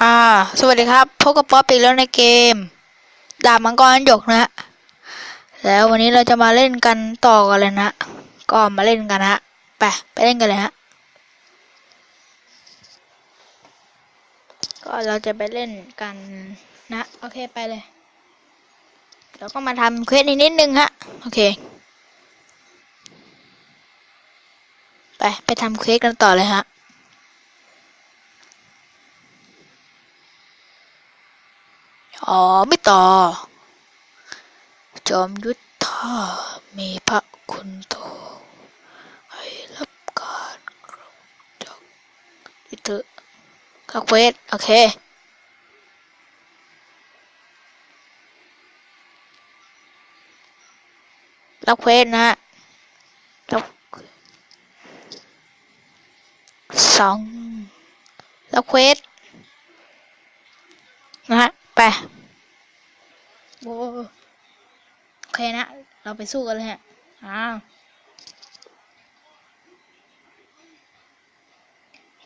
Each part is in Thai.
อ่าสวัสดีครับพบกับป๊อปอีกแล้วในเกมดาบมังกรหยกนะแล้ววันนี้เราจะมาเล่นกันต่อกันเลยนะก็มาเล่นกันฮะไปเล่นกันเลยฮะก็เราจะไปเล่นกันนะโอเคไปเลยเราก็มาทำเควสนิดนึงฮะโอเคไปทำเควสกันต่อเลยฮะอ๋อไม่ต่อจอมยุทธามีพระคุณโตให้รับการจากอิเตอร์เข้าเควสโอเครับเควสนะฮะรับสองรับเควสนะฮะไปโอเคนะเราไปสู้กันเลยฮะ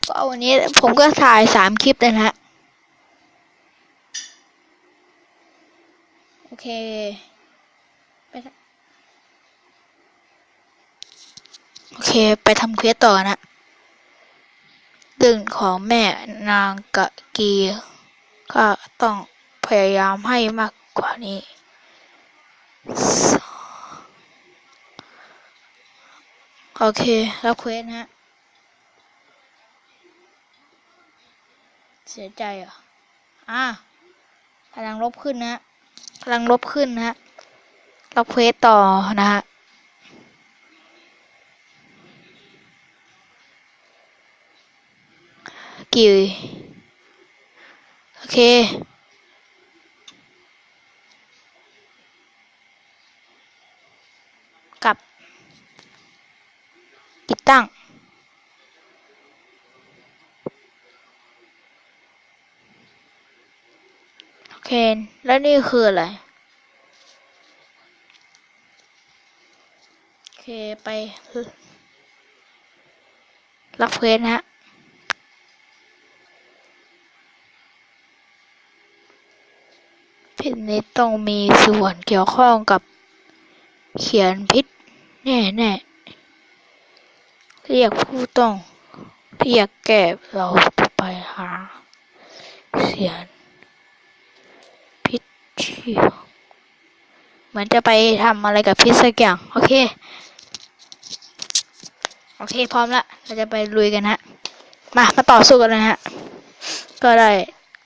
ก็วันนี้ผมก็ถ่าย3 คลิปเลยนะฮะโอเคไปโอเคไปทำเควสต่อนะเรื่องของแม่นางกะกีก็ต้องพยายามให้มากกว่านี้โอเคแล้วเควสนะฮะเสียใจเหรอพลังลบขึ้นนะพลังลบขึ้นนะฮะรับเควสต่อนะฮะกี่โอเคกับติดตั้งโอเคแล้วนี่คืออะไรโอเคไปรับเควสฮะพิษนี้ต้องมีส่วนเกี่ยวข้องกับเขียนพิษแน่เรียกผู้ต้องที่อยากแก้เราไปหาเขียนพิษที่เหมือนจะไปทำอะไรกับพิษสักอย่างโอเคพร้อมละเราจะไปลุยกันฮะมาต่อสู้กันเลยฮะก็ได้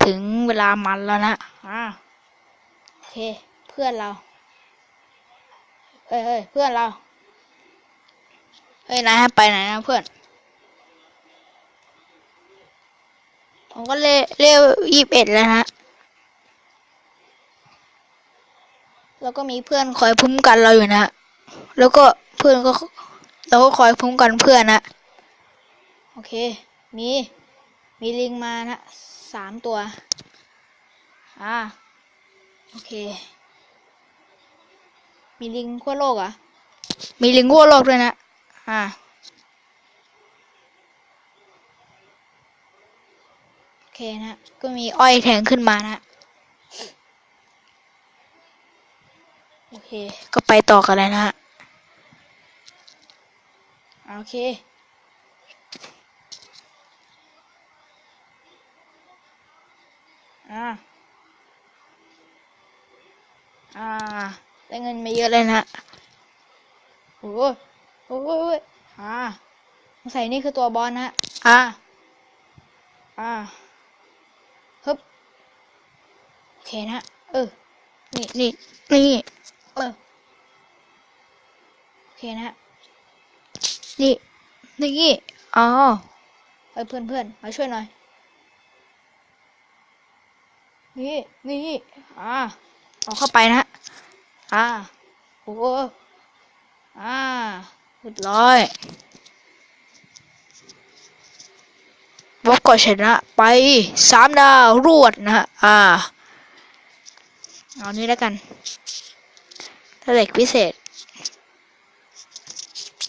ถึงเวลามันแล้วนะโอเคเพื่อนเราเพื่อนเรานายไปไหนนะเพื่อนผมก็เร็ว21แล้วฮะแล้วก็มีเพื่อนคอยพุ่มกันเราอยู่นะแล้วก็เพื่อนก็เราก็คอยพุ่มกันเพื่อนนะโอเคมีลิงมานะ3 ตัวโอเคมีลิงขั้วโลกมีลิงขั้วโลกด้วยนะโอเคนะก็มีอ้อยแทงขึ้นมานะโอเคก็ไปต่อกันเลยนะฮะโอเคได้เงินมาเยอะเลยนะโอ้ยสงสัยนี่คือตัวบอลนะฮึบโอเคนะนี่โอเคนะนี่อ๋อเพื่อนมาช่วยหน่อยนี่เอาเข้าไปนะโอ้เรียบร้อยบล็อกก็ชนะไป3 ดาวรวดนะฮะเอานี้แล้วกันถ้าเด็กพิเศษ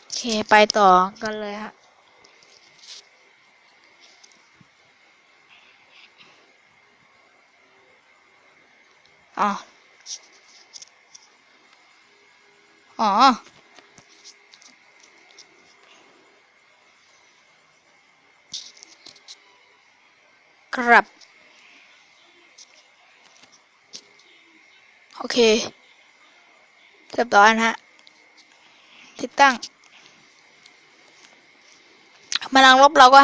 โอเคไปต่อกันเลยฮะ อ๋ออ๋อครับโอเคเรียบร้อยนะฮะติดตั้งพลังลบเราก็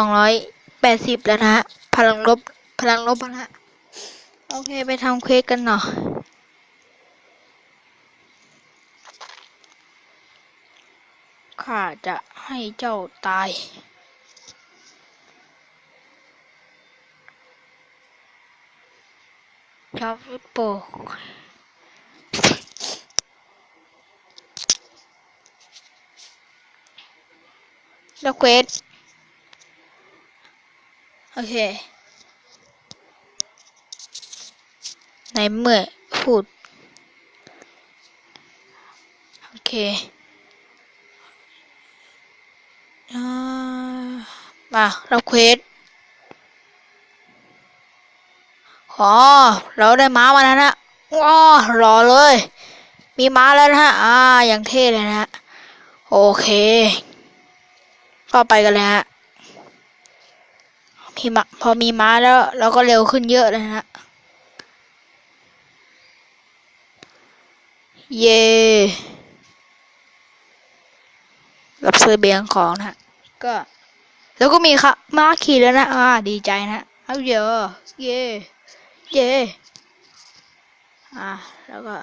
5,280แล้วนะฮะพลังลบนะฮะโอเคไปทำเควสกันหน่อยข้าจะให้เจ้าตายชอบฟุตโปแล้วเควสโอเคในเมื่อพูดโอเคมาเราเควสอ๋อเราได้ม้ามาแล้วนะว้ารอเลยมีม้าแล้วนะฮะอย่างเท่เลยนะฮะโอเคก็ไปกันเลยฮะพอมีม้าแล้วเราก็เร็วขึ้นเยอะเลยนะฮะเย่รับซื้อเบียงของนะฮะก็แล้วก็มีค่ะม้าขี่แล้วนะดีใจนะเอาเยอะเย่เย่แล้วก็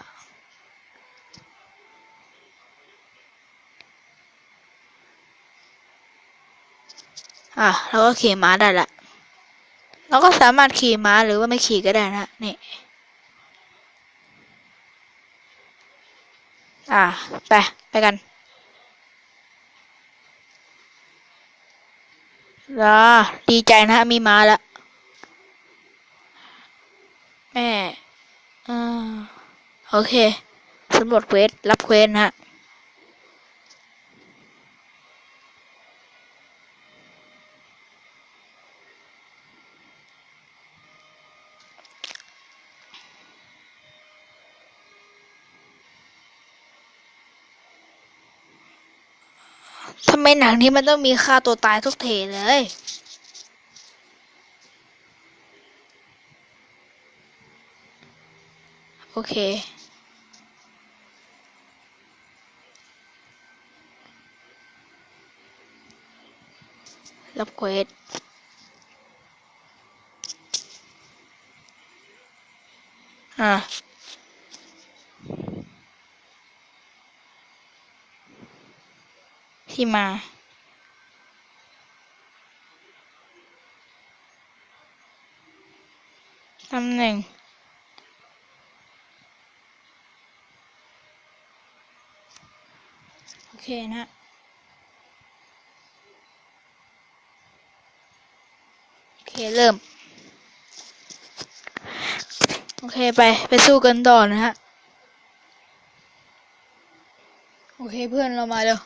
เราก็ขี่ม้าได้ละเราก็สามารถขี่ม้าหรือว่าไม่ขี่ก็ได้นะนี่ไปกันดีใจนะมีม้าแล้วแม่โอเคสำรวจเควสรับเควสนะฮะทำไมหนังนี้มันต้องมีฆ่าตัวตายทุกเทเลยโอเครับเควสที่มาตำแหน่งโอเคนะโอเคเริ่มโอเคไปสู้กันต่อนะฮะโอเคเพื่อนเรามาเร็ว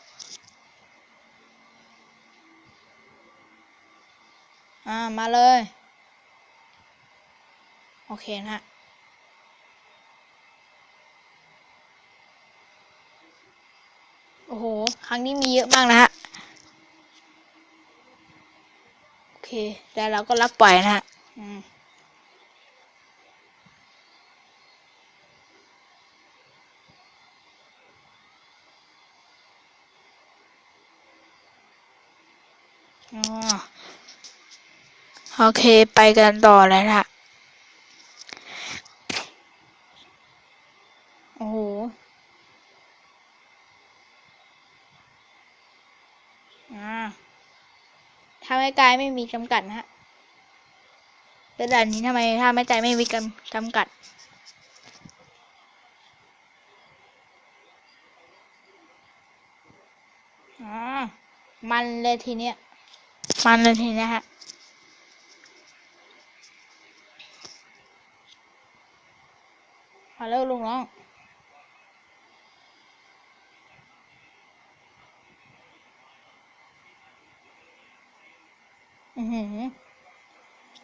มาเลยโอเคนะฮะโอ้โหครั้งนี้มีเยอะมากนะฮะโอเคแต่เราก็รับปล่อยนะฮะโอเคไปกันต่อเลยนะโอ้โหถ้าไม่ไกลไม่มีจำกัดนะฮะแต่ด่านนี้ทำไมถ้าไม่ไกลไม่มีจำกัดมันเลยทีเนี้ยมันเลยทีเนี้ยฮะมาเร็วลุงน้อง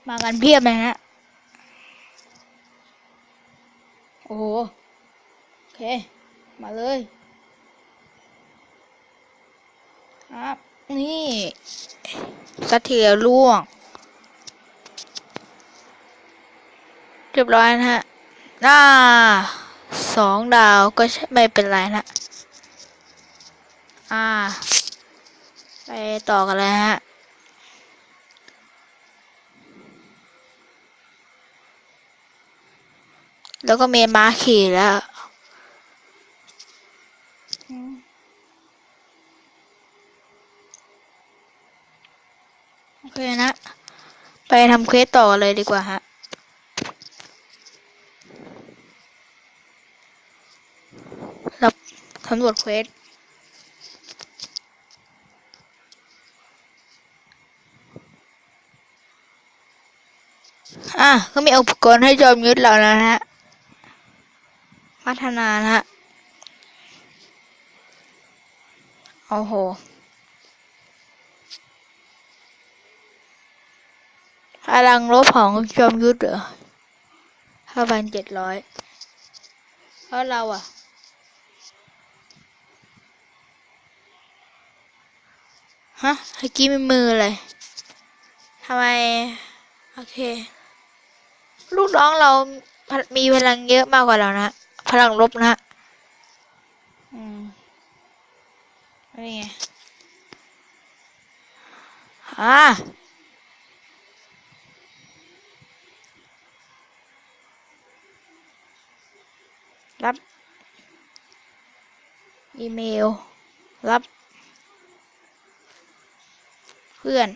มากันเพียบเลยนะ โอ้โหโอเคมาเลยครับนี่สัตว์เทียล่วงเรียบร้อยนะฮะ2 ดาวก็ไม่เป็นไรนะไปต่อกันเลยฮะแล้วก็มีม้าขี่แล้วโอเคนะไปทำเควสต่อเลยดีกว่าฮะรับสำรวจเควสก็มีอุปกรณ์ให้จอมยุทธเราแล้วนะฮะพัฒนานะฮะโอ้โหพลังลบของจอมยุทธเหรอ5,700แล้วเราเมื่อกี้มีมือเลยทำไมโอเคลูกน้องเรามีพลังเยอะมากกว่าเรานะพลังลบนะนี่ไงรับอีเมลรับเพื่อน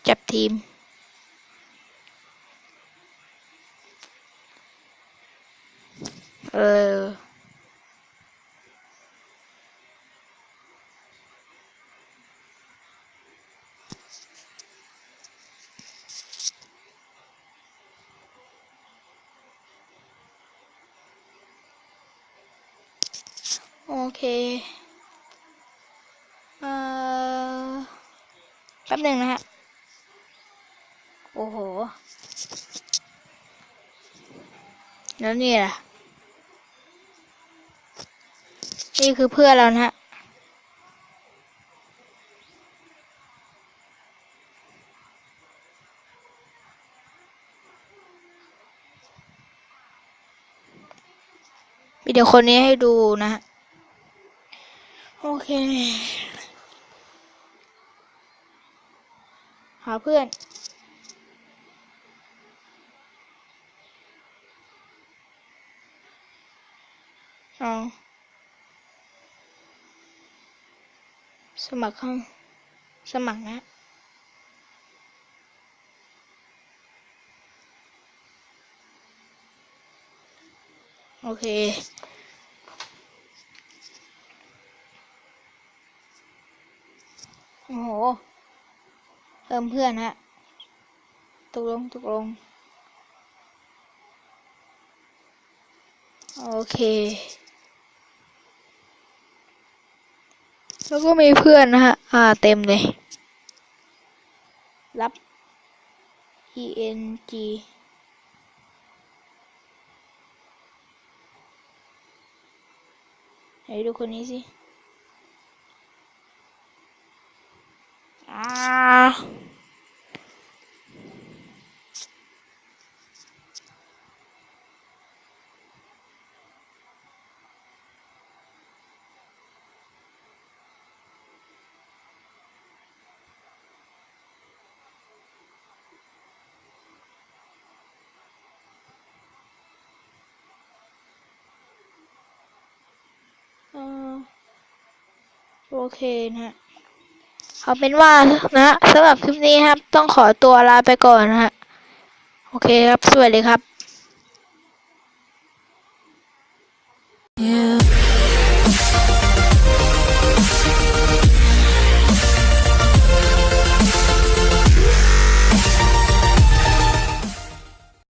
จับทีมโอเคแป๊บหนึ่งนะฮะโอ้โหแล้วนี่ล่ะนี่คือเพื่อนเรานะฮะวิดีโอคนนี้ให้ดูนะฮะโอเคหาเพื่อนสมัครนะโอเคโอ้โหเพิ่มเพื่อนฮะตกลงโอเคแล้วก็มีเพื่อนนะฮะเต็มเลยรับ ENG ไหนดูคนนี้สิโอเคนะฮะเอาเป็นว่านะสำหรับคลิปนี้ครับต้องขอตัวลาไปก่อนนะฮะโอเคครับสวัสดีครับ